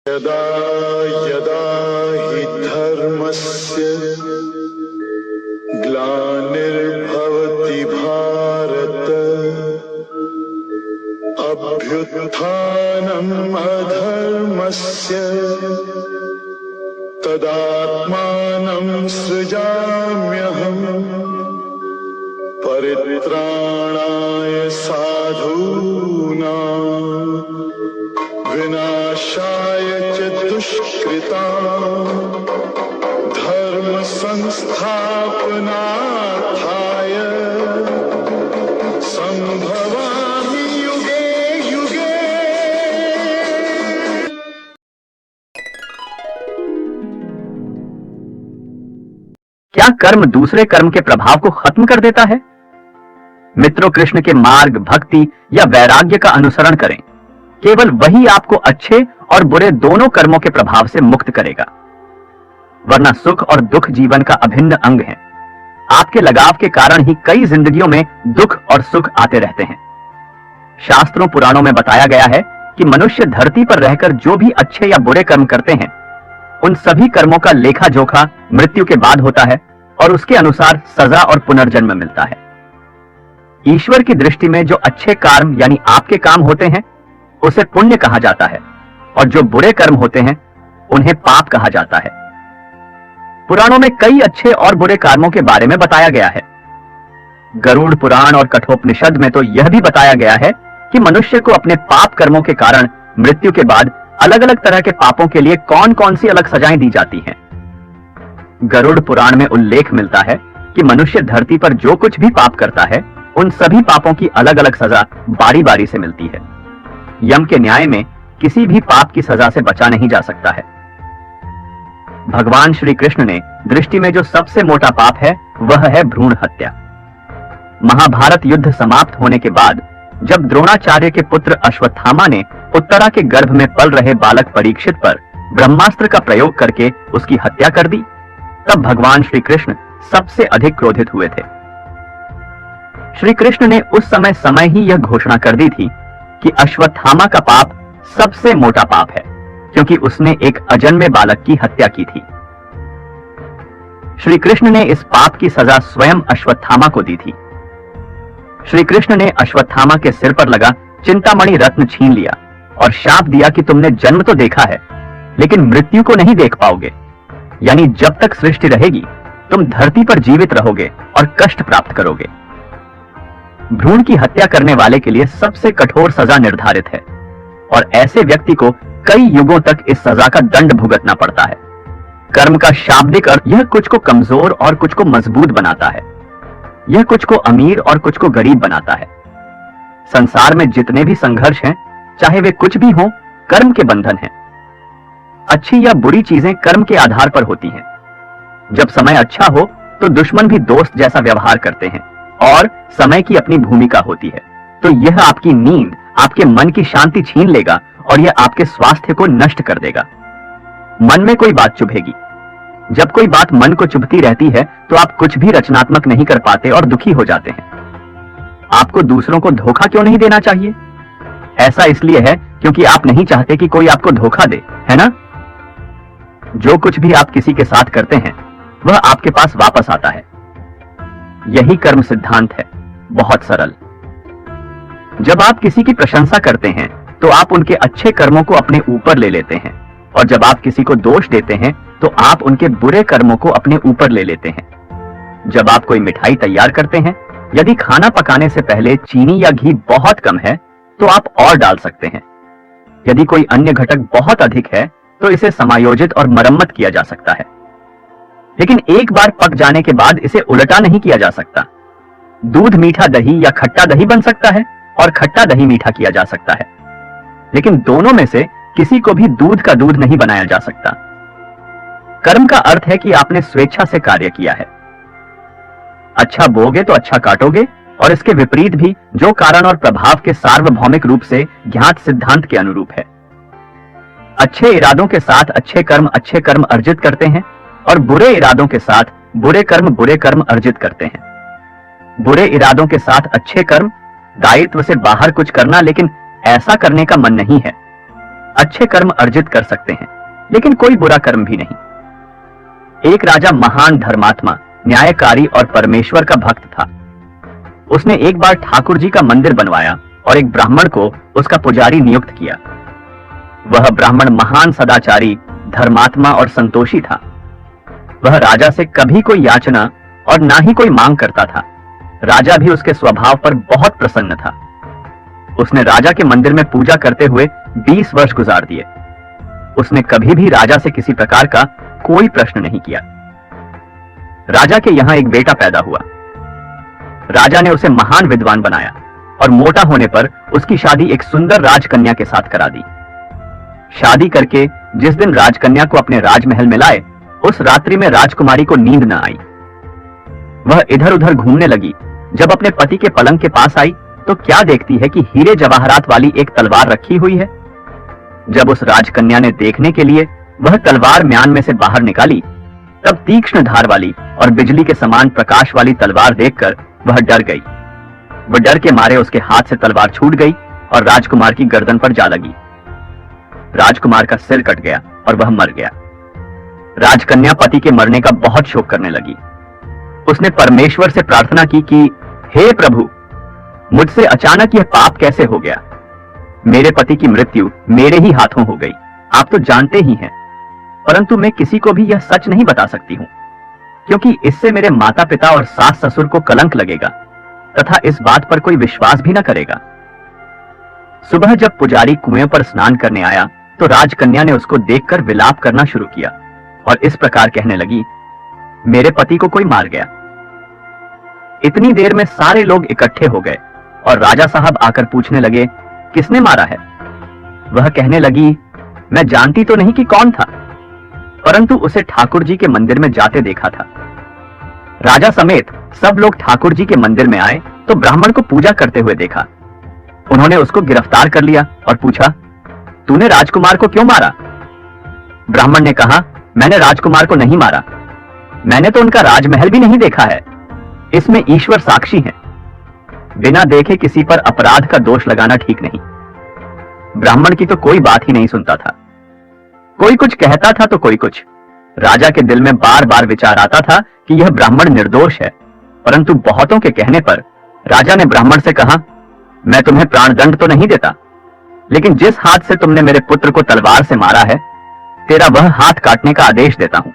यदा यदा हि धर्मस्य ग्लानिर्भवति भारत अभ्युत्थानम् अधर्मस्य तदात्मानं सृजाम्यहम् परित्राणाय साधूनां विनाशाय च दुष्कृतां धर्म संस्थापनार्थाय संभवामि युगे युगे। क्या कर्म दूसरे कर्म के प्रभाव को खत्म कर देता है? मित्रों, कृष्ण के मार्ग, भक्ति या वैराग्य का अनुसरण करें। केवल वही आपको अच्छे और बुरे दोनों कर्मों के प्रभाव से मुक्त करेगा, वरना सुख और दुख जीवन का अभिन्न अंग है। आपके लगाव के कारण ही कई जिंदगियों में दुख और सुख आते रहते हैं। शास्त्रों पुराणों में बताया गया है कि मनुष्य धरती पर रहकर जो भी अच्छे या बुरे कर्म करते हैं, उन सभी कर्मों का लेखा जोखा मृत्यु के बाद होता है और उसके अनुसार सजा और पुनर्जन्म मिलता है। ईश्वर की दृष्टि में जो अच्छे कर्म यानी आपके काम होते हैं उसे पुण्य कहा जाता है, और जो बुरे कर्म होते हैं उन्हें पाप कहा जाता है। पुराणों में कई अच्छे और बुरे कर्मों के बारे में बताया गया है। गरुड़ पुराण और कठोपनिषद में तो यह भी बताया गया है कि मनुष्य को अपने पाप कर्मों के कारण मृत्यु के बाद अलग अलग तरह के पापों के लिए कौन कौन सी अलग सजाएं दी जाती हैं। गरुड़ पुराण में उल्लेख मिलता है कि मनुष्य धरती पर जो कुछ भी पाप करता है, उन सभी पापों की अलग अलग सजा बारी बारी से मिलती है। यम के न्याय में किसी भी पाप की सजा से बचा नहीं जा सकता है। भगवान श्री कृष्ण ने दृष्टि में जो सबसे मोटा पाप है वह है भ्रूण हत्या। महाभारत युद्ध समाप्त होने के बाद जब द्रोणाचार्य के पुत्र अश्वत्थामा ने उत्तरा के गर्भ में पल रहे बालक परीक्षित पर ब्रह्मास्त्र का प्रयोग करके उसकी हत्या कर दी, तब भगवान श्री कृष्ण सबसे अधिक क्रोधित हुए थे। श्री कृष्ण ने उस समय ही यह घोषणा कर दी थी कि अश्वत्थामा का पाप सबसे मोटा पाप है, क्योंकि उसने एक अजन्मे बालक की हत्या की थी। श्री कृष्ण ने इस पाप की सजा स्वयं अश्वत्थामा को दी थी। श्री कृष्ण ने अश्वत्थामा के सिर पर लगा चिंतामणि रत्न छीन लिया और शाप दिया कि तुमने जन्म तो देखा है, लेकिन मृत्यु को नहीं देख पाओगे, यानी जब तक सृष्टि रहेगी तुम धरती पर जीवित रहोगे और कष्ट प्राप्त करोगे। भ्रूण की हत्या करने वाले के लिए सबसे कठोर सजा निर्धारित है, और ऐसे व्यक्ति को कई युगों तक इस सजा का दंड भुगतना पड़ता है। कर्म का शाब्दिक अर्थ यह कुछ को कमजोर और कुछ को मजबूत बनाता है। यह कुछ को अमीर और कुछ को गरीब बनाता है। संसार में जितने भी संघर्ष हैं, चाहे वे कुछ भी हों, कर्म के बंधन हैं। अच्छी या बुरी चीजें कर्म के आधार पर होती हैं। जब समय अच्छा हो तो दुश्मन भी दोस्त जैसा व्यवहार करते हैं, और समय की अपनी भूमिका होती है, तो यह आपकी नींद, आपके मन की शांति छीन लेगा और यह आपके स्वास्थ्य को नष्ट कर देगा। मन में कोई बात चुभेगी। जब कोई बात मन को चुभती रहती है तो आप कुछ भी रचनात्मक नहीं कर पाते और दुखी हो जाते हैं। आपको दूसरों को धोखा क्यों नहीं देना चाहिए? ऐसा इसलिए है क्योंकि आप नहीं चाहते कि कोई आपको धोखा दे, है ना? जो कुछ भी आप किसी के साथ करते हैं वह आपके पास वापस आता है। यही कर्म सिद्धांत है, बहुत सरल। जब आप किसी की प्रशंसा करते हैं तो आप उनके अच्छे कर्मों को अपने ऊपर ले लेते हैं, और जब आप किसी को दोष देते हैं तो आप उनके बुरे कर्मों को अपने ऊपर ले लेते हैं। जब आप कोई मिठाई तैयार करते हैं, यदि खाना पकाने से पहले चीनी या घी बहुत कम है तो आप और डाल सकते हैं। यदि कोई अन्य घटक बहुत अधिक है तो इसे समायोजित और मरम्मत किया जा सकता है, लेकिन एक बार पक जाने के बाद इसे उल्टा नहीं किया जा सकता। दूध मीठा दही या खट्टा दही बन सकता है और खट्टा दही मीठा किया जा सकता है, लेकिन दोनों में से किसी को भी दूध का दूध नहीं बनाया जा सकता। कर्म का अर्थ है कि आपने स्वेच्छा से कार्य किया है। अच्छा बोगे तो अच्छा काटोगे, और इसके विपरीत भी जो कारण और प्रभाव के सार्वभौमिक रूप से ज्ञात सिद्धांत के अनुरूप है। अच्छे इरादों के साथ अच्छे कर्म अर्जित करते हैं, और बुरे इरादों के साथ बुरे कर्म अर्जित करते हैं। बुरे इरादों के साथ अच्छे कर्म, दायित्व से बाहर कुछ करना लेकिन ऐसा करने का मन नहीं है। अच्छे कर्म अर्जित कर सकते हैं, लेकिन कोई बुरा कर्म भी नहीं। एक राजा महान धर्मात्मा, न्यायकारी और परमेश्वर का भक्त था। उसने एक बार ठाकुर जी का मंदिर बनवाया और एक ब्राह्मण को उसका पुजारी नियुक्त किया। वह ब्राह्मण महान सदाचारी, धर्मात्मा और संतोषी था। वह राजा से कभी कोई याचना और ना ही कोई मांग करता था। राजा भी उसके स्वभाव पर बहुत प्रसन्न था। उसने राजा के मंदिर में पूजा करते हुए 20 वर्ष गुजार दिए। उसने कभी भी राजा से किसी प्रकार का कोई प्रश्न नहीं किया। राजा के यहां एक बेटा पैदा हुआ। राजा ने उसे महान विद्वान बनाया और मोटा होने पर उसकी शादी एक सुंदर राजकन्या के साथ करा दी। शादी करके जिस दिन राजकन्या को अपने राजमहल में लाए, उस रात्रि में राजकुमारी को नींद न आई। वह इधर उधर घूमने लगी। जब अपने पति के पलंग के पास आई तो क्या देखती है कि हीरे जवाहरात वाली एक तलवार रखी हुई है। जब उस राजकन्या ने देखने के लिए वह तलवार म्यान में से बाहर निकाली, तब तीक्ष्ण धार वाली और बिजली के समान प्रकाश वाली तलवार देखकर वह डर गई। वह डर के मारे उसके हाथ से तलवार छूट गई और राजकुमार की गर्दन पर जा लगी। राजकुमार का सिर कट गया और वह मर गया। राजकन्या पति के मरने का बहुत शोक करने लगी। उसने परमेश्वर से प्रार्थना की कि हे प्रभु, मुझसे अचानक यह पाप कैसे हो गया। मेरे पति की मृत्यु मेरे ही हाथों हो गई। आप तो जानते ही हैं, परंतु मैं किसी को भी यह सच नहीं बता सकती हूं, क्योंकि इससे मेरे माता पिता और सास ससुर को कलंक लगेगा तथा इस बात पर कोई विश्वास भी न करेगा। सुबह जब पुजारी कुएं पर स्नान करने आया तो राजकन्या ने उसको देखकर विलाप करना शुरू किया और इस प्रकार कहने लगी, मेरे पति को कोई मार गया। इतनी देर में सारे लोग इकट्ठे हो गए और राजा साहब आकर पूछने लगे, किसने मारा है। वह कहने लगी, मैं जानती तो नहीं कि कौन था, परंतु उसे ठाकुर जी के मंदिर में जाते देखा था। राजा समेत सब लोग ठाकुर जी के मंदिर में आए तो ब्राह्मण को पूजा करते हुए देखा। उन्होंने उसको गिरफ्तार कर लिया और पूछा, तूने राजकुमार को क्यों मारा। ब्राह्मण ने कहा, मैंने राजकुमार को नहीं मारा। मैंने तो उनका राजमहल भी नहीं देखा है। इसमें ईश्वर साक्षी है। बिना देखे किसी पर अपराध का दोष लगाना ठीक नहीं। ब्राह्मण की तो कोई बात ही नहीं सुनता था। कोई कुछ कहता था तो कोई कुछ। राजा के दिल में बार बार विचार आता था कि यह ब्राह्मण निर्दोष है, परंतु बहुतों के कहने पर राजा ने ब्राह्मण से कहा, मैं तुम्हें प्राणदंड तो नहीं देता, लेकिन जिस हाथ से तुमने मेरे पुत्र को तलवार से मारा है, तेरा वह हाथ काटने का आदेश देता हूं।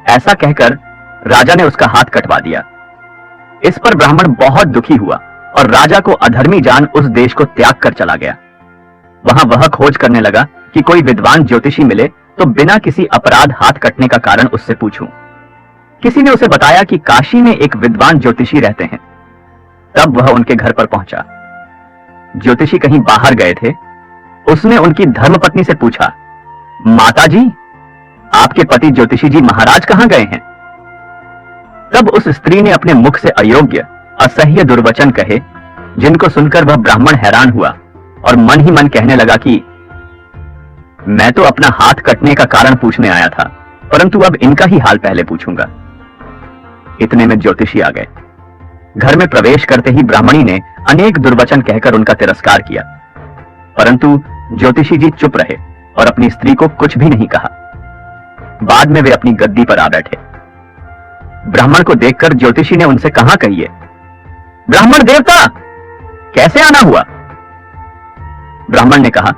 ऐसा कहकर राजा ने उसका हाथ कटवा दिया। इस पर ब्राह्मण बहुत दुखी हुआ और राजा को अधर्मी जान उस देश को त्याग कर चला गया। वहां वह खोज करने लगा कि कोई विद्वान ज्योतिषी मिले तो बिना किसी अपराध हाथ कटने का कारण उससे पूछूं। किसी ने उसे बताया कि काशी में एक विद्वान ज्योतिषी रहते हैं। तब वह उनके घर पर पहुंचा। ज्योतिषी कहीं बाहर गए थे। उसने उनकी धर्मपत्नी से पूछा, माताजी, आपके पति ज्योतिषी जी महाराज कहां गए हैं। तब उस स्त्री ने अपने मुख से अयोग्य, असह्य दुर्वचन कहे, जिनको सुनकर वह ब्राह्मण हैरान हुआ और मन ही मन कहने लगा कि मैं तो अपना हाथ कटने का कारण पूछने आया था, परंतु अब इनका ही हाल पहले पूछूंगा। इतने में ज्योतिषी आ गए। घर में प्रवेश करते ही ब्राह्मणी ने अनेक दुर्वचन कहकर उनका तिरस्कार किया, परंतु ज्योतिषी जी चुप रहे और अपनी स्त्री को कुछ भी नहीं कहा। बाद में वे अपनी गद्दी पर आ बैठे। ब्राह्मण को देखकर ज्योतिषी ने उनसे कहा, कहिए, ब्राह्मण देवता, कैसे आना हुआ। ब्राह्मण ने कहा,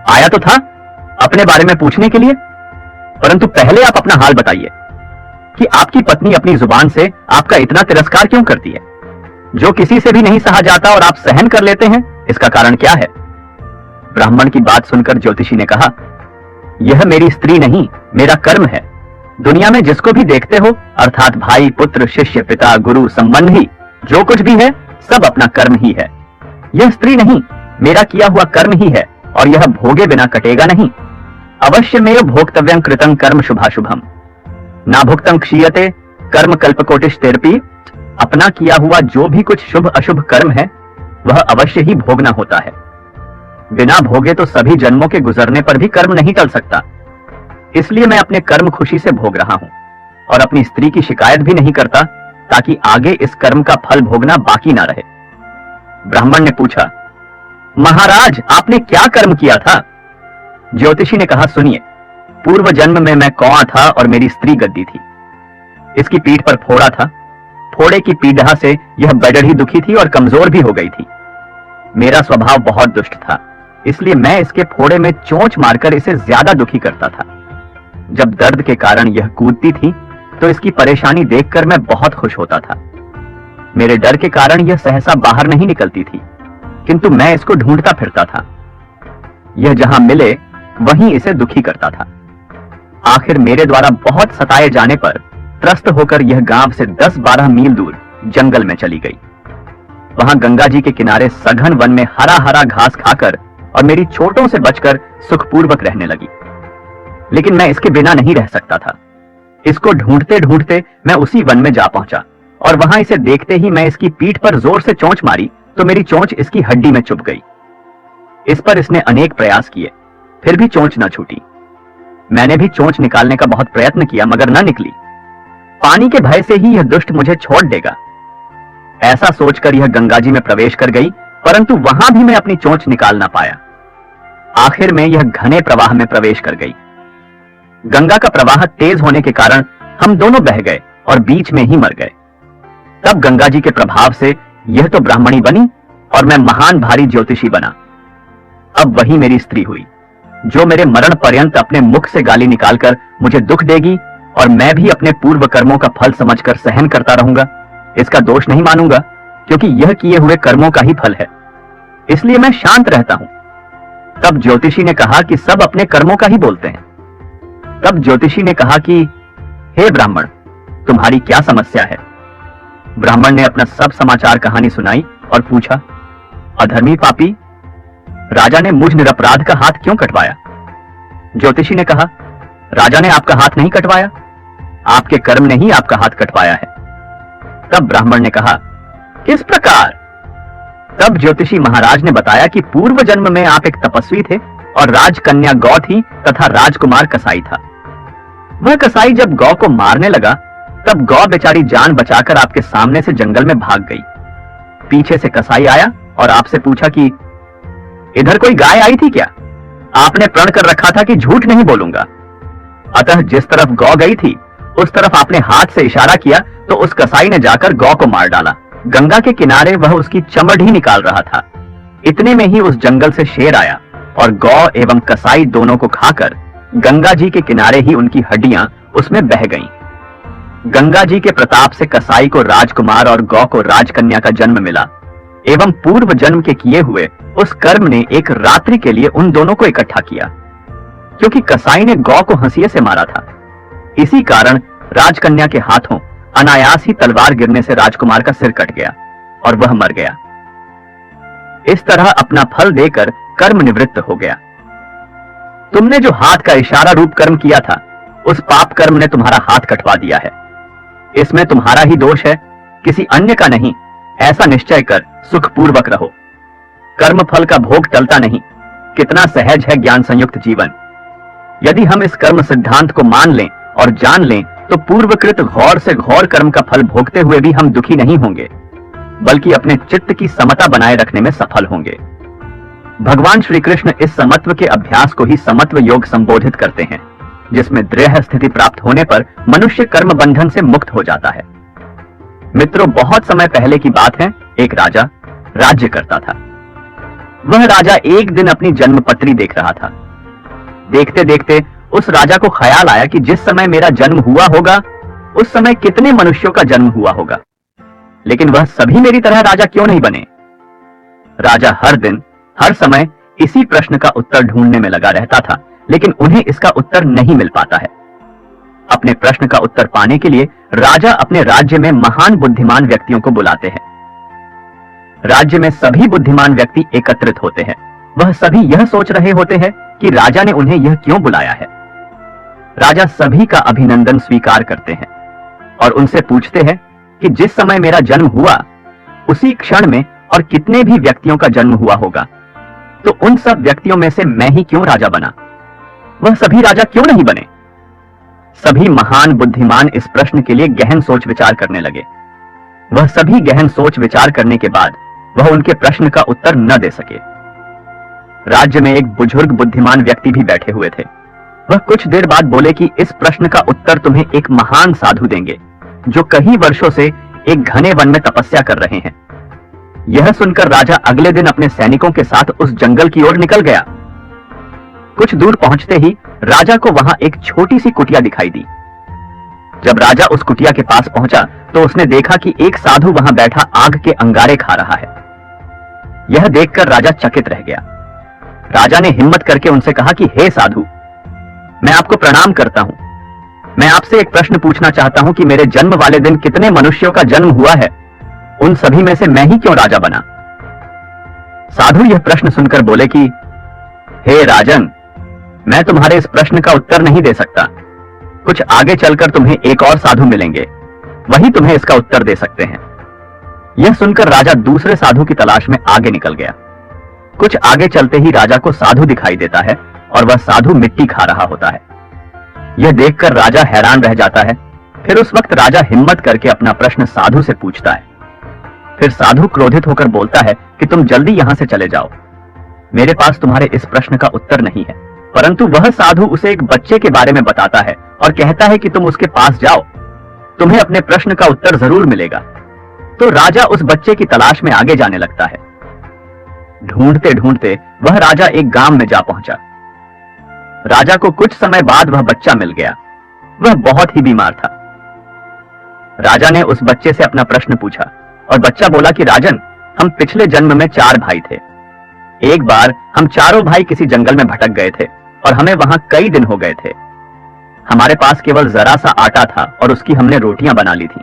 आया तो था अपने बारे में पूछने के लिए, परंतु पहले आप अपना हाल बताइए कि आपकी पत्नी अपनी जुबान से आपका इतना तिरस्कार क्यों करती है। जो किसी से भी नहीं सहा जाता और आप सहन कर लेते हैं, इसका कारण क्या है। ब्राह्मण की बात सुनकर ज्योतिषी ने कहा, यह मेरी स्त्री नहीं, मेरा कर्म है। दुनिया में जिसको भी देखते हो, अर्थात भाई, पुत्र, शिष्य, पिता, गुरु, संबंधी, जो कुछ भी है, सब अपना कर्म ही है। यह स्त्री नहीं, मेरा किया हुआ कर्म ही है और यह भोगे बिना कटेगा नहीं। अवश्य मेरे भोक्तव्यं कृतं कर्म शुभाशुभम ना भुक्तं क्षीयते कर्म कल्पकोटिष्तेरपि। अपना किया हुआ जो भी कुछ शुभ अशुभ कर्म है, वह अवश्य ही भोगना होता है। बिना भोगे तो सभी जन्मों के गुजरने पर भी कर्म नहीं टल सकता। इसलिए मैं अपने कर्म खुशी से भोग रहा हूं और अपनी स्त्री की शिकायत भी नहीं करता, ताकि आगे इस कर्म का फल भोगना बाकी ना रहे। ब्राह्मण ने पूछा, महाराज, आपने क्या कर्म किया था? ज्योतिषी ने कहा, सुनिए, पूर्व जन्म में मैं कौआ था और मेरी स्त्री गद्दी थी। इसकी पीठ पर फोड़ा था। फोड़े की पीड़ा से यह बड़ड़ी दुखी थी और कमजोर भी हो गई थी। मेरा स्वभाव बहुत दुष्ट था, इसलिए मैं इसके फोड़े में चोंच मारकर इसे ज्यादा दुखी करता था। जब दर्द के कारण यह कूदती थी तो इसकी परेशानी देखकर मैं बहुत खुश होता था। मेरे डर के कारण यह सहसा बाहर नहीं निकलती थी, किंतु मैं इसको ढूंढता फिरता था। यह जहां मिले वहीं इसे दुखी करता था। आखिर मेरे द्वारा बहुत सताए जाने पर त्रस्त होकर यह गांव से 10-12 मील दूर जंगल में चली गई। वहां गंगा जी के किनारे सघन वन में हरा हरा घास खाकर और मेरी चोटों से बचकर सुखपूर्वक रहने लगी। लेकिन मैं इसके बिना नहीं रह सकता था। इसको ढूंढते ढूंढते मैं उसी वन में जा पहुंचा और वहां इसे देखते ही मैं इसकी पीठ पर जोर से चोंच मारी तो मेरी चोंच इसकी हड्डी में चुभ गई। इस पर इसने अनेक प्रयास किए, फिर भी चोंच न छूटी। मैंने भी चोंच निकालने का बहुत प्रयत्न किया, मगर न निकली। पानी के भय से ही यह दुष्ट मुझे छोड़ देगा, ऐसा सोचकर यह गंगा जी में प्रवेश कर गई, परंतु वहां भी मैं अपनी चोंच निकाल ना पाया। आखिर में यह घने प्रवाह में प्रवेश कर गई। गंगा का प्रवाह तेज होने के कारण हम दोनों बह गए और बीच में ही मर गए। तब गंगा जी के प्रभाव से यह तो ब्राह्मणी बनी और मैं महान भारी ज्योतिषी बना। अब वही मेरी स्त्री हुई, जो मेरे मरण पर्यंत अपने मुख से गाली निकालकर मुझे दुख देगी और मैं भी अपने पूर्व कर्मों का फल समझकर सहन करता रहूंगा। इसका दोष नहीं मानूंगा, क्योंकि यह किए हुए कर्मों का ही फल है, इसलिए मैं शांत रहता हूं। तब ज्योतिषी ने कहा कि सब अपने कर्मों का ही बोलते हैं। तब ज्योतिषी ने कहा कि हे ब्राह्मण, तुम्हारी क्या समस्या है? ब्राह्मण ने अपना सब समाचार कहानी सुनाई और पूछा, अधर्मी पापी, राजा ने मुझ निरपराध का हाथ क्यों कटवाया? ज्योतिषी ने कहा, राजा ने आपका हाथ नहीं कटवाया, आपके कर्म ने ही आपका हाथ कटवाया है। तब ब्राह्मण ने कहा, किस प्रकार? तब ज्योतिषी महाराज ने बताया कि पूर्व जन्म में आप एक तपस्वी थे और राजकन्या गौ थी तथा राजकुमार कसाई था। वह कसाई जब गौ को मारने लगा तब गौ बेचारी जान बचाकर आपके सामने से जंगल में भाग गई। पीछे से कसाई आया और आपसे पूछा कि इधर कोई गाय आई थी क्या? आपने प्रण कर रखा था कि झूठ नहीं बोलूंगा। अतः जिस तरफ गौ गई थी उस तरफ आपने हाथ से इशारा किया तो उस कसाई ने जाकर गौ को मार डाला। गंगा के किनारे वह उसकी चमड़ ही निकाल रहा था। इतने में ही उस जंगल से शेर आया और गौ एवं कसाई दोनों को खाकर गंगा जी के किनारे ही उनकी हड्डियां उसमें बह गईं। गंगा जी के प्रताप से कसाई को राजकुमार और गौ को राजकन्या का जन्म मिला एवं पूर्व जन्म के किए हुए उस कर्म ने एक रात्रि के लिए उन दोनों को इकट्ठा किया। क्योंकि कसाई ने गौ को हंसिए से मारा था, इसी कारण राजकन्या के हाथों अनायास ही तलवार गिरने से राजकुमार का सिर कट गया और वह मर गया। इस तरह अपना फल देकर कर्म निवृत्त हो गया। तुमने जो हाथ का इशारा रूप कर्म किया था उस पाप कर्म ने तुम्हारा हाथ कटवा दिया है। इसमें तुम्हारा ही दोष है, किसी अन्य का नहीं। ऐसा निश्चय कर सुखपूर्वक रहो। कर्म फल का भोग टलता नहीं। कितना सहज है ज्ञान संयुक्त जीवन। यदि हम इस कर्म सिद्धांत को मान लें और जान लें तो पूर्वकृत घोर से घोर कर्म का फल भोगते हुए भी हम दुखी नहीं होंगे, बल्कि अपने चित्त की समता बनाए रखने में सफल होंगे। भगवान श्री कृष्ण इस समत्व के अभ्यास को ही समत्व योग संबोधित करते हैं, जिसमें दृढ़ स्थिति प्राप्त होने पर मनुष्य कर्म बंधन से मुक्त हो जाता है। मित्रों, बहुत समय पहले की बात है। एक राजा राज्य करता था। वह राजा एक दिन अपनी जन्मपत्री देख रहा था। देखते देखते उस राजा को ख्याल आया कि जिस समय मेरा जन्म हुआ होगा उस समय कितने मनुष्यों का जन्म हुआ होगा, लेकिन वह सभी मेरी तरह राजा क्यों नहीं बने। राजा हर दिन हर समय इसी प्रश्न का उत्तर ढूंढने में लगा रहता था, लेकिन उन्हें इसका उत्तर नहीं मिल पाता है। अपने प्रश्न का उत्तर पाने के लिए राजा अपने राज्य में महान बुद्धिमान व्यक्तियों को बुलाते हैं। राज्य में सभी बुद्धिमान व्यक्ति एकत्रित होते हैं। वह सभी यह सोच रहे होते हैं कि राजा ने उन्हें यह क्यों बुलाया है। राजा सभी का अभिनंदन स्वीकार करते हैं और उनसे पूछते हैं कि जिस समय मेरा जन्म हुआ उसी क्षण में और कितने भी व्यक्तियों का जन्म हुआ होगा, तो उन सब व्यक्तियों में से मैं ही क्यों राजा बना? वह सभी राजा क्यों नहीं बने? सभी महान बुद्धिमान इस प्रश्न के लिए गहन सोच विचार करने लगे। वह सभी गहन सोच विचार करने के बाद वह उनके प्रश्न का उत्तर न दे सके। राज्य में एक बुजुर्ग बुद्धिमान व्यक्ति भी बैठे हुए थे। वह कुछ देर बाद बोले कि इस प्रश्न का उत्तर तुम्हें एक महान साधु देंगे जो कई वर्षों से एक घने वन में तपस्या कर रहे हैं। यह सुनकर राजा अगले दिन अपने सैनिकों के साथ उस जंगल की ओर निकल गया। कुछ दूर पहुंचते ही राजा को वहां एक छोटी सी कुटिया दिखाई दी। जब राजा उस कुटिया के पास पहुंचा तो उसने देखा कि एक साधु वहां बैठा आग के अंगारे खा रहा है। यह देखकर राजा चकित रह गया। राजा ने हिम्मत करके उनसे कहा कि हे साधु, मैं आपको प्रणाम करता हूं। मैं आपसे एक प्रश्न पूछना चाहता हूं कि मेरे जन्म वाले दिन कितने मनुष्यों का जन्म हुआ है? उन सभी में से मैं ही क्यों राजा बना? साधु यह प्रश्न सुनकर बोले कि हे राजन, मैं तुम्हारे इस प्रश्न का उत्तर नहीं दे सकता। कुछ आगे चलकर तुम्हें एक और साधु मिलेंगे, वही तुम्हें इसका उत्तर दे सकते हैं। यह सुनकर राजा दूसरे साधु की तलाश में आगे निकल गया। कुछ आगे चलते ही राजा को साधु दिखाई देता है और वह साधु मिट्टी खा रहा होता है। यह देखकर राजा हैरान रह जाता है। फिर उस वक्त राजा हिम्मत करके अपना प्रश्न साधु से पूछता है। फिर साधु क्रोधित होकर बोलता है कि तुम जल्दी यहां से चले जाओ, मेरे पास तुम्हारे इस प्रश्न का उत्तर नहीं है। परंतु वह साधु उसे एक बच्चे के बारे में बताता है और कहता है कि तुम उसके पास जाओ, तुम्हें अपने प्रश्न का उत्तर जरूर मिलेगा। तो राजा उस बच्चे की तलाश में आगे जाने लगता है। ढूंढते ढूंढते वह राजा एक गांव में जा पहुंचा। राजा को कुछ समय बाद वह बच्चा मिल गया। वह बहुत ही बीमार था। राजा ने उस बच्चे से अपना प्रश्न पूछा और बच्चा बोला कि राजन, हम पिछले जन्म में 4 भाई थे। एक बार हम चारों भाई किसी जंगल में भटक गए थे और हमें वहां कई दिन हो गए थे। हमारे पास केवल जरा सा आटा था और उसकी हमने रोटियां बना ली थी।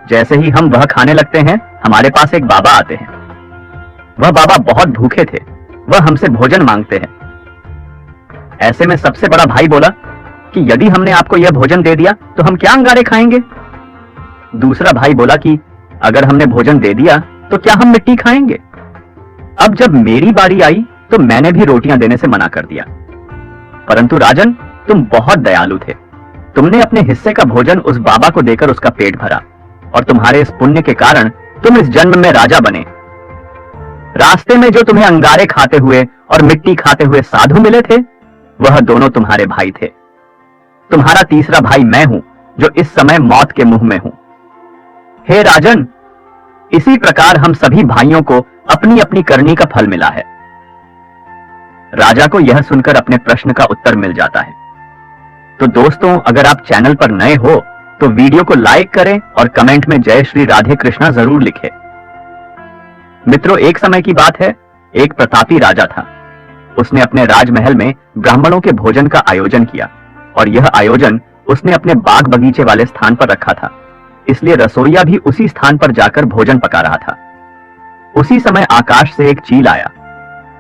जैसे ही हम वह खाने लगते हैं, हमारे पास एक बाबा आते हैं। वह बाबा बहुत भूखे थे, वह हमसे भोजन मांगते हैं। ऐसे में सबसे बड़ा भाई बोला कि यदि हमने आपको यह भोजन दे दिया तो हम क्या अंगारे खाएंगे? दूसरा भाई बोला कि अगर हमने भोजन दे दिया तो क्या हम मिट्टी खाएंगे? अब जब मेरी बारी आई तो मैंने भी रोटियां देने से मना कर दिया। परंतु राजन, तुम बहुत दयालु थे। तुमने अपने हिस्से का भोजन उस बाबा को देकर उसका पेट भरा और तुम्हारे इस पुण्य के कारण तुम इस जन्म में राजा बने। रास्ते में जो तुम्हें अंगारे खाते हुए और मिट्टी खाते हुए साधु मिले थे, वह दोनों तुम्हारे भाई थे। तुम्हारा तीसरा भाई मैं हूं जो इस समय मौत के मुंह में हूं। हे राजन, इसी प्रकार हम सभी भाइयों को अपनी अपनी करनी का फल मिला है। राजा को यह सुनकर अपने प्रश्न का उत्तर मिल जाता है। तो दोस्तों, अगर आप चैनल पर नए हो तो वीडियो को लाइक करें और कमेंट में जय श्री राधे कृष्णा जरूर लिखें। मित्रों, एक समय की बात है, एक प्रतापी राजा था। उसने अपने राजमहल में ब्राह्मणों के भोजन का आयोजन किया और यह आयोजन उसने अपने बाग बगीचे वाले स्थान पर रखा था, इसलिए रसोइया भी उसी स्थान पर जाकर भोजन पका रहा था। उसी समय आकाश से एक चील आया।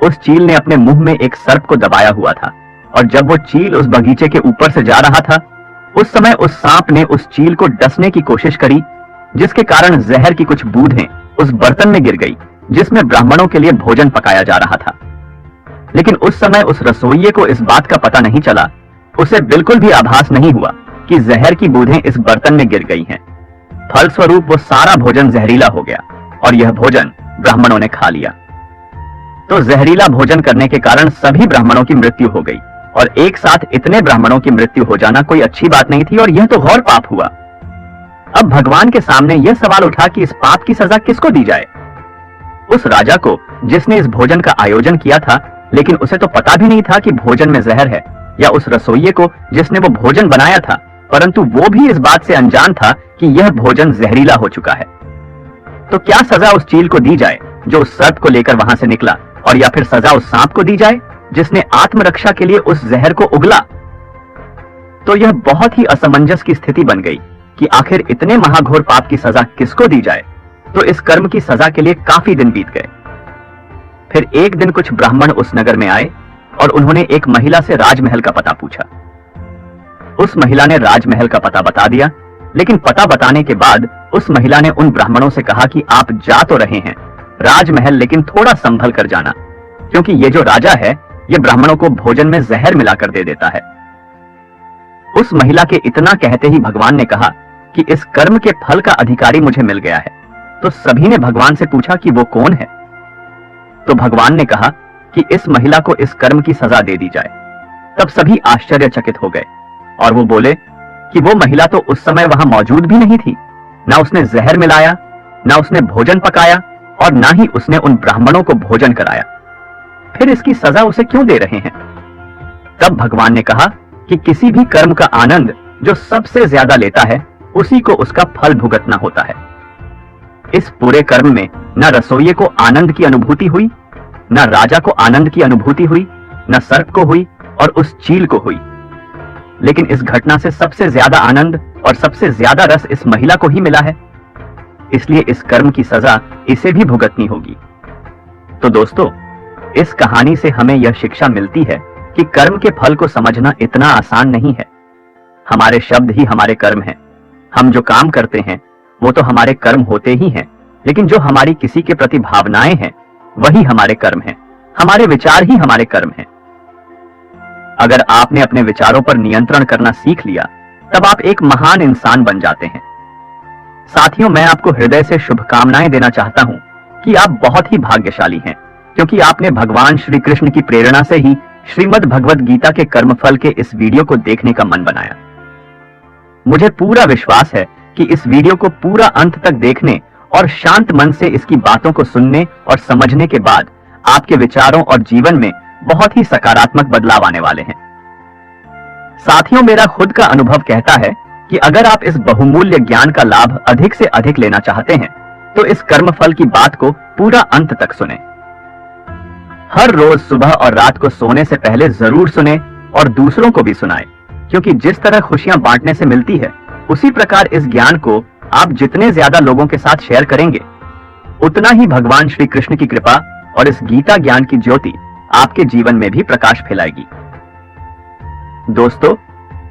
उस चील ने अपने मुंह में एक सर्प को दबाया हुआ था और जब वो चील उस बगीचे के ऊपर से जा रहा था, उस समय उस सांप ने उस चील को डसने की कोशिश करी, जिसके कारण जहर की कुछ बूंदें उस बर्तन में गिर गई जिसमें ब्राह्मणों के लिए भोजन पकाया जा रहा था। लेकिन उस समय उस रसोइये को इस बात का पता नहीं चला, उसे बिल्कुल भी आभास नहीं हुआ कि जहर की बूंदें इस बर्तन में गिर गई हैं। फलस्वरूप वो सारा भोजन जहरीला हो गया और यह भोजन ब्राह्मणों ने खा लिया। तो जहरीला भोजन करने के कारण सभी ब्राह्मणों की मृत्यु हो गई और एक साथ इतने ब्राह्मणों की मृत्यु हो जाना कोई अच्छी बात नहीं थी और यह तो घोर पाप हुआ। अब भगवान के सामने यह सवाल उठा कि इस पाप की सजा किसको दी जाए। उस राजा को जिसने इस भोजन का आयोजन किया था, लेकिन उसे तो पता भी नहीं था कि भोजन में जहर है, या उस रसोइये को जिसने वो भोजन बनाया था परंतु वो भी इस बात से अनजान था कि यह भोजन जहरीला हो चुका है। तो क्या सजा उस चील को दी जाए जो उस सर्प को लेकर वहां से निकला, और या फिर सजा उस सांप को दी जाए जिसने आत्मरक्षा के लिए उस जहर को उगला? तो यह बहुत ही असमंजस की स्थिति बन गई कि आखिर इतने महाघोर पाप की सजा किसको दी जाए। तो इस कर्म की सजा के लिए काफी दिन बीत गए। फिर एक दिन कुछ ब्राह्मण उस नगर में आए और उन्होंने एक महिला से राजमहल का पता पूछा। उस महिला ने राजमहल का पता बता दिया, लेकिन पता बताने के बाद उस महिला ने उन ब्राह्मणों से कहा कि आप जा तो रहे हैं राजमहल, लेकिन थोड़ा संभल कर जाना, क्योंकि ये जो राजा है ये ब्राह्मणों को भोजन में जहर मिलाकर दे देता है। उस महिला के इतना कहते ही भगवान ने कहा कि इस कर्म के फल का अधिकारी मुझे मिल गया है। तो सभी ने भगवान से पूछा कि वो कौन है। तो भगवान ने कहा कि इस महिला को इस कर्म की सजा दे दी जाए। तब सभी आश्चर्यचकित हो गए और वो बोले कि वो महिला तो उस समय वहां मौजूद भी नहीं थी, ना उसने जहर मिलाया, ना उसने भोजन पकाया और ना ही उसने उन ब्राह्मणों को भोजन कराया, फिर इसकी सजा उसे क्यों दे रहे हैं? तब भगवान ने कहा कि किसी भी कर्म का आनंद जो सबसे ज्यादा लेता है उसी को उसका फल भुगतना होता है। इस पूरे कर्म में न रसोइये को आनंद की अनुभूति हुई, न राजा को आनंद की अनुभूति हुई, न सर्प को हुई और उस चील को हुई, लेकिन इस घटना से सबसे ज्यादा आनंद और सबसे ज्यादा रस इस महिला को ही मिला है। इसलिए इस कर्म की सजा इसे भी भुगतनी होगी। तो दोस्तों, इस कहानी से हमें यह शिक्षा मिलती है कि कर्म के फल को समझना इतना आसान नहीं है। हमारे शब्द ही हमारे कर्म हैं। हम जो काम करते हैं वो तो हमारे कर्म होते ही हैं, लेकिन जो हमारी किसी के प्रति भावनाएं हैं वही हमारे कर्म हैं। हमारे विचार ही हमारे कर्म हैं। अगर आपने अपने विचारों पर नियंत्रण करना सीख लिया तब आप एक महान इंसान बन जाते हैं। साथियों, मैं आपको हृदय से शुभकामनाएं देना चाहता हूं कि आप बहुत ही भाग्यशाली हैं, क्योंकि आपने भगवान श्री कृष्ण की प्रेरणा से ही श्रीमद् भगवद गीता के कर्मफल के इस वीडियो को देखने का मन बनाया। मुझे पूरा विश्वास है कि इस वीडियो को पूरा अंत तक देखने और शांत मन से इसकी बातों को सुनने और समझने के बाद आपके विचारों और जीवन में बहुत ही सकारात्मक बदलाव आने वाले हैं। साथियों, मेरा खुद का अनुभव कहता है कि अगर आप इस बहुमूल्य ज्ञान का लाभ अधिक से अधिक लेना चाहते हैं तो इस कर्मफल की बात को पूरा अंत तक सुनें। हर रोज सुबह और रात को सोने से पहले जरूर सुने और दूसरों को भी सुनाएं, क्योंकि जिस तरह खुशियां बांटने से मिलती है उसी प्रकार इस ज्ञान को आप जितने ज्यादा लोगों के साथ शेयर करेंगे उतना ही भगवान श्री कृष्ण की कृपा और इस गीता ज्ञान की ज्योति आपके जीवन में भी प्रकाश फैलाएगी। दोस्तों,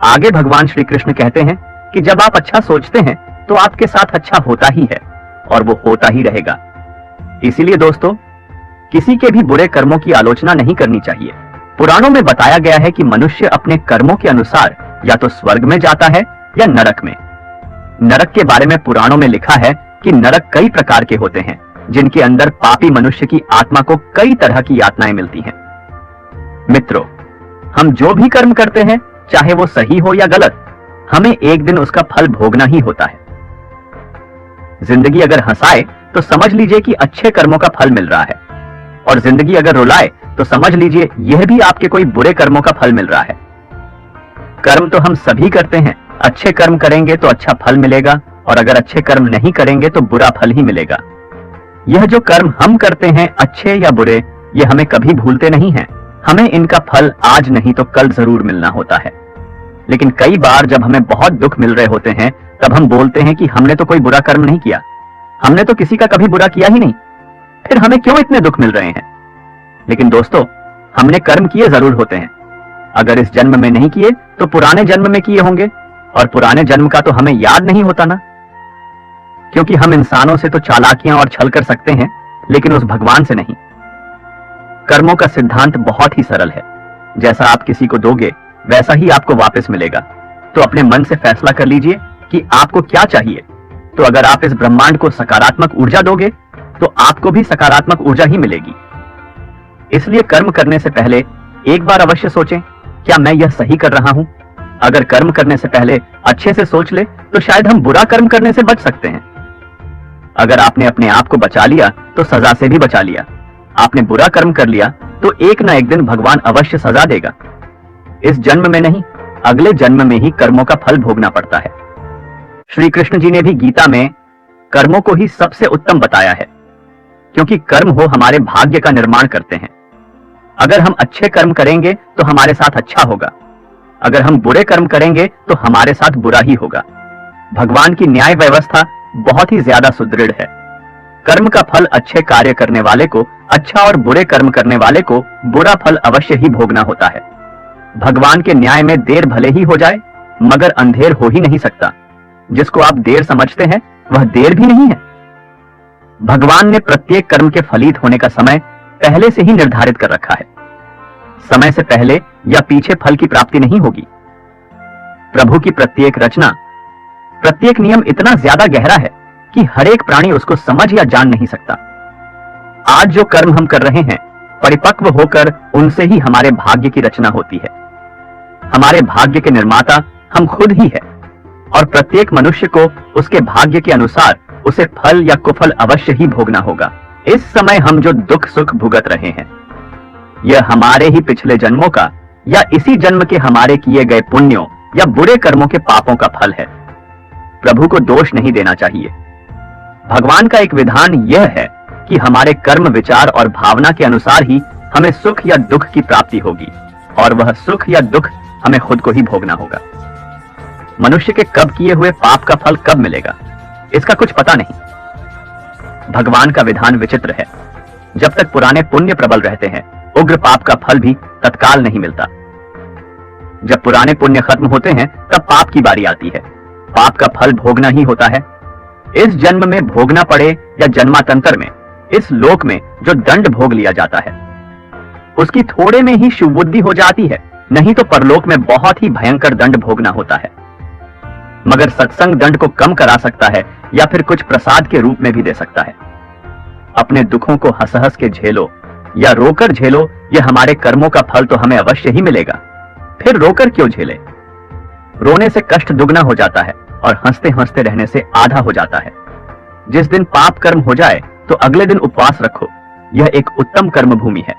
आगे भगवान श्री कृष्ण कहते हैं कि जब आप अच्छा सोचते हैं तो आपके साथ अच्छा होता ही है और वो होता ही रहेगा। इसीलिए दोस्तों, किसी के भी बुरे कर्मों की आलोचना नहीं करनी चाहिए। पुराणों में बताया गया है कि मनुष्य अपने कर्मों के अनुसार या तो स्वर्ग में जाता है या नरक में। नरक के बारे में पुराणों में लिखा है कि नरक कई प्रकार के होते हैं, जिनके अंदर पापी मनुष्य की आत्मा को कई तरह की यातनाएं मिलती हैं। मित्रों, हम जो भी कर्म करते हैं, चाहे वो सही हो या गलत, हमें एक दिन उसका फल भोगना ही होता है। जिंदगी अगर हंसाए तो समझ लीजिए कि अच्छे कर्मों का फल मिल रहा है, और जिंदगी अगर रुलाए तो समझ लीजिए यह भी आपके कोई बुरे कर्मों का फल मिल रहा है। कर्म तो हम सभी करते हैं। अच्छे कर्म करेंगे तो अच्छा फल मिलेगा, और अगर अच्छे कर्म नहीं करेंगे तो बुरा फल ही मिलेगा। यह जो कर्म हम करते हैं, अच्छे या बुरे, ये हमें कभी भूलते नहीं हैं। हमें इनका फल आज नहीं तो कल जरूर मिलना होता है। लेकिन कई बार जब हमें बहुत दुख मिल रहे होते हैं तब हम बोलते हैं कि हमने तो कोई बुरा कर्म नहीं किया, हमने तो किसी का कभी बुरा किया ही नहीं, फिर हमें क्यों इतने दुख मिल रहे हैं? लेकिन दोस्तों, हमने कर्म किए जरूर होते हैं। अगर इस जन्म में नहीं किए तो पुराने जन्म में किए होंगे, और पुराने जन्म का तो हमें याद नहीं होता ना, क्योंकि हम इंसानों से तो चालाकियां और छल कर सकते हैं, लेकिन उस भगवान से नहीं। कर्मों का सिद्धांत बहुत ही सरल है। जैसा आप किसी को दोगे वैसा ही आपको वापस मिलेगा। तो अपने मन से फैसला कर लीजिए कि आपको क्या चाहिए। तो अगर आप इस ब्रह्मांड को सकारात्मक ऊर्जा दोगे तो आपको भी सकारात्मक ऊर्जा ही मिलेगी। इसलिए कर्म करने से पहले एक बार अवश्य सोचें, क्या मैं यह सही कर रहा हूं? अगर कर्म करने से पहले अच्छे से सोच ले तो शायद हम बुरा कर्म करने से बच सकते हैं। अगर आपने अपने आप को बचा लिया तो सजा से भी बचा लिया। आपने बुरा कर्म कर लिया तो एक ना एक दिन भगवान अवश्य सजा देगा। इस जन्म में नहीं, अगले जन्म में ही कर्मों का फल भोगना पड़ता है। श्री कृष्ण जी ने भी गीता में कर्मों को ही सबसे उत्तम बताया है, क्योंकि कर्म हो हमारे भाग्य का निर्माण करते हैं। अगर हम अच्छे कर्म करेंगे तो हमारे साथ अच्छा होगा, अगर हम बुरे कर्म करेंगे तो हमारे साथ बुरा ही होगा। भगवान की न्याय व्यवस्था बहुत ही ज्यादा सुदृढ़ है। कर्म का फल अच्छे कार्य करने वाले को अच्छा और बुरे कर्म करने वाले को बुरा फल अवश्य ही भोगना होता है। भगवान के न्याय में देर भले ही हो जाए, मगर अंधेर हो ही नहीं सकता। जिसको आप देर समझते हैं वह देर भी नहीं है। भगवान ने प्रत्येक कर्म के फलित होने का समय पहले से ही निर्धारित कर रखा है। समय से पहले या पीछे फल की प्राप्ति नहीं होगी। प्रभु की प्रत्येक रचना, प्रत्येक नियम इतना ज्यादा गहरा है कि हर एक प्राणी उसको समझ या जान नहीं सकता। आज जो कर्म हम कर रहे हैं परिपक्व होकर उनसे ही हमारे भाग्य की रचना होती है। हमारे भाग्य के निर्माता हम खुद ही है और प्रत्येक मनुष्य को उसके भाग्य के अनुसार उसे फल या कुफल अवश्य ही भोगना होगा। इस समय हम जो दुख सुख भुगत रहे हैं, यह हमारे ही पिछले जन्मों का या इसी जन्म के हमारे किए गए पुण्यों या बुरे कर्मों के पापों का फल है। प्रभु को दोष नहीं देना चाहिए। भगवान का एक विधान यह है कि हमारे कर्म, विचार और भावना के अनुसार ही हमें सुख या दुख की प्राप्ति होगी और वह सुख या दुख हमें खुद को ही भोगना होगा। मनुष्य के कब किए हुए पाप का फल कब मिलेगा, इसका कुछ पता नहीं। भगवान का विधान विचित्र है। जब तक पुराने पुण्य प्रबल रहते हैं, उग्र पाप का फल भी तत्काल नहीं मिलता। जब पुराने पुण्य खत्म होते हैं, तब पाप की बारी आती है। पाप का फल भोगना ही होता है। इस जन्म में भोगना पड़े या जन्मांतर में, इस लोक में जो दंड भोग लिया जाता है, उसकी थोड़े में ही शुभ बुद्धि हो जाती है, नहीं तो परलोक में बहुत ही भयंकर दंड भोगना होता है। मगर सत्संग दंड को कम करा सकता है या फिर कुछ प्रसाद के रूप में भी दे सकता है। अपने दुखों को हंस हंस के झेलो या रोकर झेलो, यह हमारे कर्मों का फल तो हमें अवश्य ही मिलेगा। फिर रोकर क्यों झेले? रोने से कष्ट दुगना हो जाता है और हंसते हंसते रहने से आधा हो जाता है। जिस दिन पाप कर्म हो जाए तो अगले दिन उपवास रखो। यह एक उत्तम कर्म भूमि है।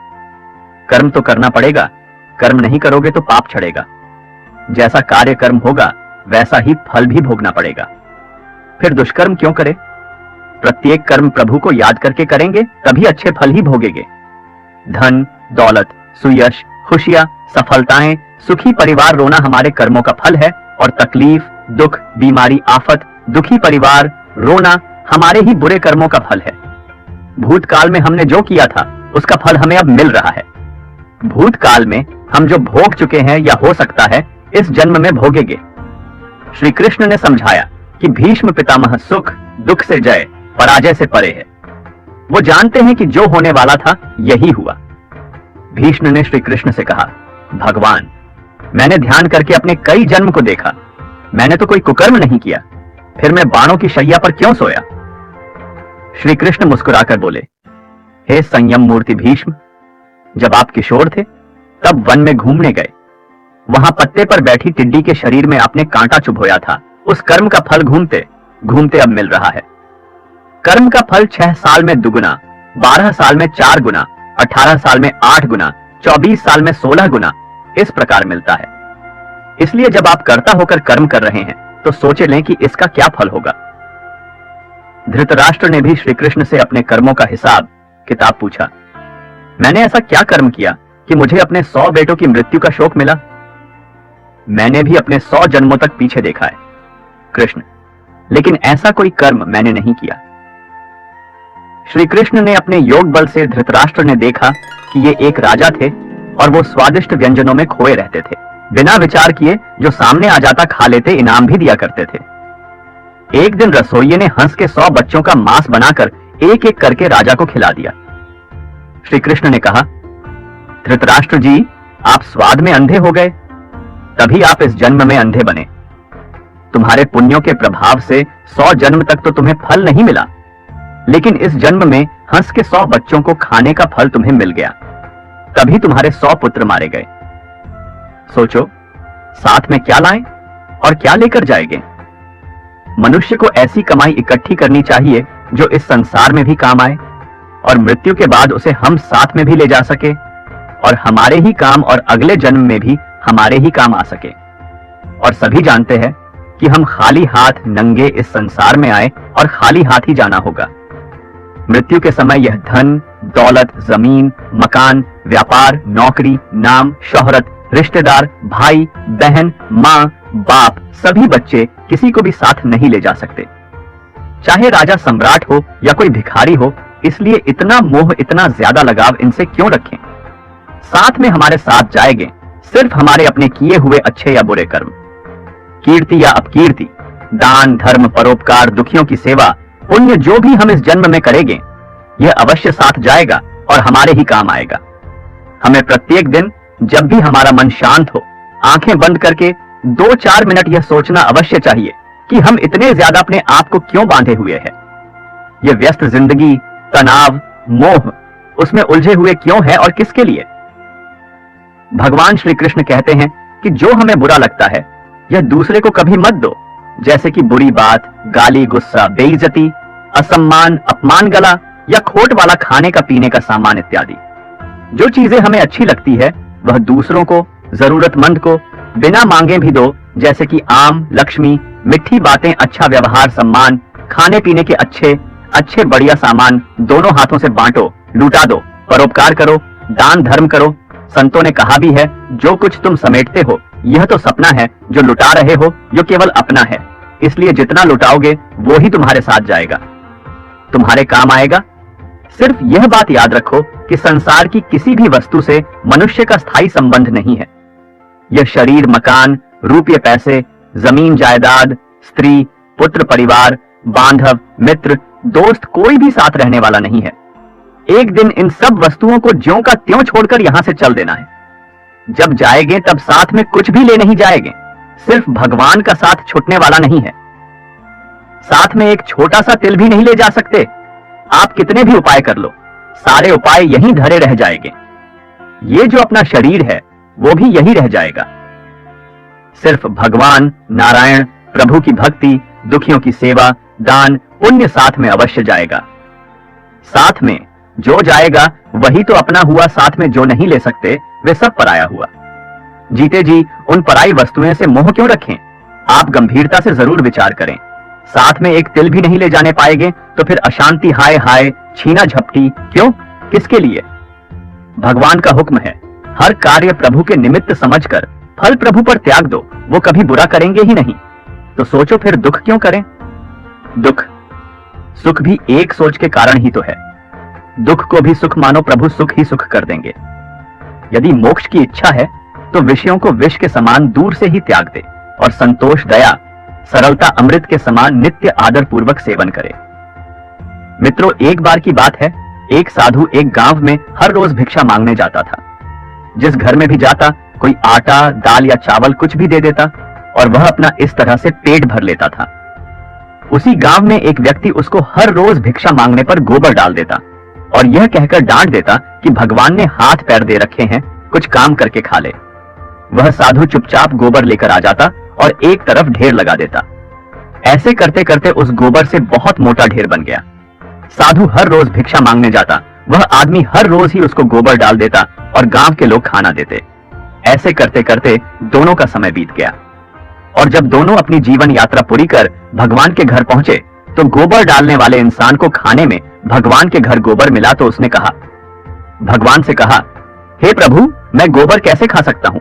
कर्म तो करना पड़ेगा, कर्म नहीं करोगे तो पाप छड़ेगा। जैसा कार्य कर्म होगा वैसा ही फल भी भोगना पड़ेगा। फिर दुष्कर्म क्यों करें? प्रत्येक कर्म प्रभु को याद करके करेंगे तभी अच्छे फल ही भोगेंगे। धन, दौलत, सुयश, खुशियां, सफलताएं, सुखी परिवार रोना हमारे कर्मों का फल है और तकलीफ, दुख, बीमारी, आफत, दुखी परिवार रोना हमारे ही बुरे कर्मों का फल है। भूतकाल में हमने जो किया था उसका फल हमें अब मिल रहा है। भूतकाल में हम जो भोग चुके हैं या हो सकता है इस जन्म में भोगेंगे। श्री कृष्ण ने समझाया कि भीष्म पितामह सुख दुख से जय, पराजय से परे है। वो जानते हैं कि जो होने वाला था यही हुआ। भीष्म ने श्री कृष्ण से कहा, भगवान, मैंने ध्यान करके अपने कई जन्म को देखा। मैंने तो कोई कुकर्म नहीं किया, फिर मैं बाणों की शैया पर क्यों सोया? श्री कृष्ण मुस्कुराकर बोले, हे संयम मूर्ति भीष्म, जब आप किशोर थे तब वन में घूमने गए। वहां पत्ते पर बैठी टिड्डी के शरीर में आपने कांटा चुभोया था। उस कर्म का फल घूमते घूमते अब मिल रहा है। कर्म का फल 6 साल में दुगुना, 12 साल में 4 गुना, 18 साल में 8 गुना, 24 साल में 16 गुना इस प्रकार मिलता है। इसलिए जब आप कर्ता होकर कर्म कर रहे हैं तो सोचे लें कि इसका क्या फल होगा। धृतराष्ट्र ने भी श्री कृष्ण से अपने कर्मों का हिसाब किताब पूछा। मैंने ऐसा क्या कर्म किया कि मुझे अपने 100 बेटों की मृत्यु का शोक मिला? मैंने भी अपने 100 जन्मों तक पीछे देखा है कृष्ण, लेकिन ऐसा कोई कर्म मैंने नहीं किया। श्री कृष्ण ने अपने योग बल से धृतराष्ट्र ने देखा कि ये एक राजा थे और वो स्वादिष्ट व्यंजनों में खोए रहते थे। बिना विचार किए जो सामने आ जाता खा लेते, इनाम भी दिया करते थे। एक दिन रसोइये ने हंस के 100 बच्चों का मांस बनाकर एक एक करके राजा को खिला दिया। श्री कृष्ण ने कहा, धृतराष्ट्र जी, आप स्वाद में अंधे हो गए, तभी आप इस जन्म में अंधे बने। तुम्हारे पुण्यों के प्रभाव से 100 जन्म तक तो तुम्हें फल नहीं मिला, लेकिन इस जन्म में हंस के 100 बच्चों को खाने का फल तुम्हें मिल गया, तभी तुम्हारे 100 पुत्र मारे गए। सोचो, साथ में क्या लाएं और क्या लेकर जाएंगे? मनुष्य को ऐसी कमाई इकट्ठी करनी चाहिए जो इस संसार में भी काम आए और मृत्यु के बाद उसे हम साथ में भी ले जा सके और हमारे ही काम और अगले जन्म में भी हमारे ही काम आ सके। और सभी जानते हैं कि हम खाली हाथ नंगे इस संसार में आए और खाली हाथ ही जाना होगा। मृत्यु के समय यह धन, दौलत, जमीन, मकान, व्यापार, नौकरी, नाम, शोहरत, रिश्तेदार, भाई, बहन, माँ, बाप, सभी बच्चे किसी को भी साथ नहीं ले जा सकते। चाहे राजा सम्राट हो या कोई भिखारी हो, इसलिए इतना मोह, इतना ज्यादा लगाव इनसे क्यों रखें? साथ में हमारे साथ जाएंगे सिर्फ हमारे अपने किए हुए अच्छे या बुरे कर्म। कीर्ति या अपकीर्ति, दान, धर्म, परोपकार, दुखियों की सेवा, पुण्य जो भी हम इस जन्म में करेंगे, यह अवश्य साथ जाएगा और हमारे ही काम आएगा। हमें प्रत्येक दिन जब भी हमारा मन शांत हो, आंखें बंद करके 2-4 मिनट यह सोचना अवश्य चाहिए कि हम इतने ज्यादा अपने आप को क्यों बांधे हुए हैं। यह व्यस्त जिंदगी, तनाव, मोह उसमें उलझे हुए क्यों है और किसके लिए? भगवान श्री कृष्ण कहते हैं कि जो हमें बुरा लगता है यह दूसरे को कभी मत दो, जैसे कि बुरी बात, गाली, गुस्सा, बेइज्जती, असम्मान, अपमान, गला या खोट वाला खाने का पीने का सामान इत्यादि। जो चीजें हमें अच्छी लगती है वह दूसरों को, जरूरतमंद को बिना मांगे भी दो, जैसे कि आम, लक्ष्मी, मिठी बातें, अच्छा व्यवहार, सम्मान, खाने पीने के अच्छे बढ़िया सामान दोनों हाथों से बांटो, लूटा दो, परोपकार करो, दान धर्म करो। संतों ने कहा भी है, जो कुछ तुम समेटते हो यह तो सपना है, जो लुटा रहे हो जो केवल अपना है, इसलिए जितना लुटाओगे वो ही तुम्हारे साथ जाएगा, तुम्हारे काम आएगा। सिर्फ यह बात याद रखो कि संसार की किसी भी वस्तु से मनुष्य का स्थायी संबंध नहीं है। यह शरीर, मकान, रुपये, पैसे, जमीन जायदाद, स्त्री, पुत्र, परिवार, बांधव, मित्र, दोस्त कोई भी साथ रहने वाला नहीं है। एक दिन इन सब वस्तुओं को ज्यों का त्यों छोड़कर यहां से चल देना है। जब जाएंगे तब साथ में कुछ भी ले नहीं जाएंगे, सिर्फ भगवान का साथ छूटने वाला नहीं है। साथ में एक छोटा सा तिल भी नहीं ले जा सकते। आप कितने भी उपाय कर लो, सारे उपाय यहीं धरे रह जाएंगे। ये जो अपना शरीर है वो भी यही रह जाएगा। सिर्फ भगवान, नारायण, प्रभु की भक्ति, दुखियों की सेवा, दान, पुण्य साथ में अवश्य जाएगा। साथ में जो जाएगा वही तो अपना हुआ, साथ में जो नहीं ले सकते वे सब पराया हुआ। जीते जी उन पराई वस्तुएं से मोह क्यों रखें? आप गंभीरता से जरूर विचार करें। साथ में एक तिल भी नहीं ले जाने पाएंगे तो फिर अशांति, हाय हाय, छीना झपटी क्यों, किसके लिए? भगवान का हुक्म है, हर कार्य प्रभु के निमित्त समझकर फल प्रभु पर त्याग दो, वो कभी बुरा करेंगे ही नहीं। तो सोचो फिर दुख क्यों करें? दुख, सुख भी एक सोच के कारण ही तो है। दुख को भी सुख मानो, प्रभु सुख ही सुख कर देंगे। यदि मोक्ष की इच्छा है तो विषयों को विष के समान दूर से ही त्याग दे और संतोष, दया, सरलता अमृत के समान नित्य आदर पूर्वक सेवन करे। मित्रों, एक बार की बात है, एक साधु एक गांव में हर रोज भिक्षा मांगने जाता था। जिस घर में भी जाता कोई आटा, दाल या चावल कुछ भी दे देता और वह अपना इस तरह से पेट भर लेता था। उसी गांव में एक व्यक्ति उसको हर रोज भिक्षा मांगने पर गोबर डाल देता और यह कहकर डांट देता कि भगवान ने हाथ पैर दे रखे हैं, कुछ काम करके खा ले। वह साधु चुपचाप गोबर लेकर आ जाता और एक तरफ ढेर लगा देता। ऐसे करते करते उस गोबर से बहुत मोटा ढेर बन गया। साधु हर रोज भिक्षा मांगने जाता, वह आदमी हर रोज ही उसको गोबर डाल देता और गांव के लोग खाना देते। ऐसे करते करते दोनों का समय बीत गया और जब दोनों अपनी जीवन यात्रा पूरी कर भगवान के घर पहुंचे तो गोबर डालने वाले इंसान को खाने में भगवान के घर गोबर मिला तो उसने कहा, भगवान से कहा, हे प्रभु, मैं गोबर कैसे खा सकता हूं?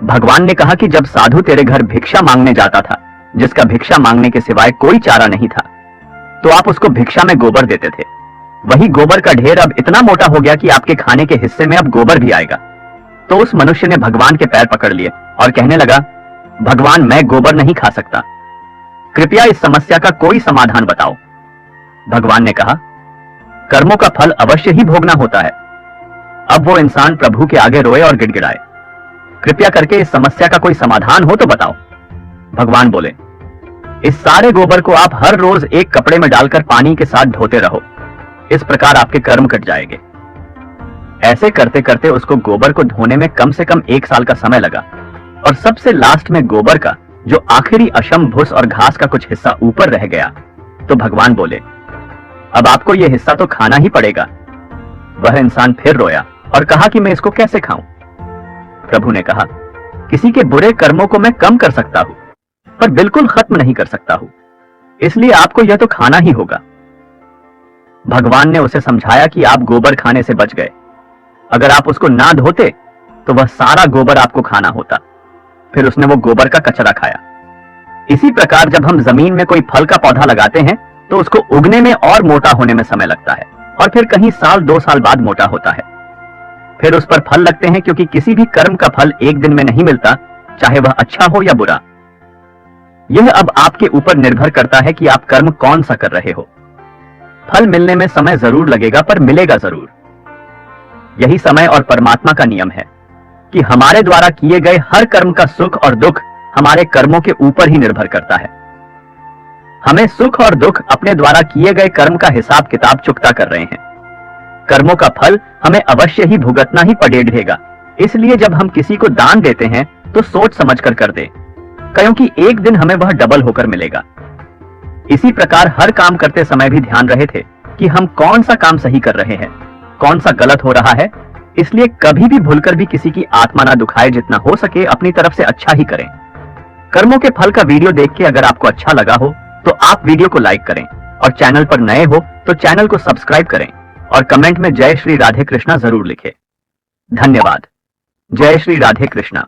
भगवान ने कहा कि जब साधु तेरे घर भिक्षा मांगने जाता था, जिसका भिक्षा मांगने के सिवाय कोई चारा नहीं था, तो आप उसको भिक्षा में गोबर देते थे। वही गोबर का ढेर अब इतना मोटा हो गया कि आपके खाने के हिस्से में अब गोबर भी आएगा। तो उस मनुष्य ने भगवान के पैर पकड़ लिए और कहने लगा, भगवान, मैं गोबर नहीं खा सकता, कृपया इस समस्या का कोई समाधान बताओ। भगवान ने कहा, कर्मों का फल अवश्य ही भोगना होता है। अब वो इंसान प्रभु के आगे रोए और गिड़गिड़ाए, कृपया करके इस समस्या का कोई समाधान हो तो बताओ। भगवान बोले, इस सारे गोबर को आप हर रोज एक कपड़े में डालकर पानी के साथ धोते रहो, इस प्रकार आपके कर्म कट जाएंगे। ऐसे करते करते उसको गोबर को धोने में कम से कम 1 साल का समय लगा और सबसे लास्ट में गोबर का जो आखिरी अशम, भूस और घास का कुछ हिस्सा ऊपर रह गया तो भगवान बोले, अब आपको यह हिस्सा तो खाना ही पड़ेगा। वह इंसान फिर रोया और कहा कि मैं इसको कैसे खाऊं? प्रभु ने कहा, किसी के बुरे कर्मों को मैं कम कर सकता हूं पर बिल्कुल खत्म नहीं कर सकता हूं, इसलिए आपको यह तो खाना ही होगा। भगवान ने उसे समझाया कि आप गोबर खाने से बच गए, अगर आप उसको ना धोते तो वह सारा गोबर आपको खाना होता। फिर उसने वो गोबर का कचरा खाया। इसी प्रकार जब हम जमीन में कोई फल का पौधा लगाते हैं तो उसको उगने में और मोटा होने में समय लगता है और फिर कहीं साल 2 साल बाद मोटा होता है। फिर उस पर फल लगते हैं, क्योंकि किसी भी कर्म का फल एक दिन में नहीं मिलता, चाहे वह अच्छा हो या बुरा। यह अब आपके ऊपर निर्भर करता है कि आप कर्म कौन सा कर रहे हो। फल मिलने में समय जरूर लगेगा पर मिलेगा जरूर। यही समय और परमात्मा का नियम है कि हमारे द्वारा किए गए हर कर्म का सुख और दुख हमारे कर्मों के ऊपर ही निर्भर करता है। हमें सुख और दुख अपने द्वारा किए गए कर्म का हिसाब किताब चुकता कर रहे हैं। कर्मों का फल हमें अवश्य ही भुगतना ही पड़ेगा। इसलिए जब हम किसी को दान देते हैं तो सोच समझ कर दे, क्योंकि एक दिन हमें वह डबल होकर मिलेगा। इसी प्रकार हर काम करते समय भी ध्यान रहे थे कि हम कौन सा काम सही कर रहे हैं, कौन सा गलत हो रहा है। इसलिए कभी भी भूलकर भी किसी की आत्मा ना दुखाए, जितना हो सके अपनी तरफ से अच्छा ही करें। कर्मों के फल का वीडियो देख के अगर आपको अच्छा लगा हो तो आप वीडियो को लाइक करें, और चैनल पर नए हो तो चैनल को सब्सक्राइब करें, और कमेंट में जय श्री राधे कृष्णा जरूर लिखें। धन्यवाद। जय श्री राधे कृष्णा।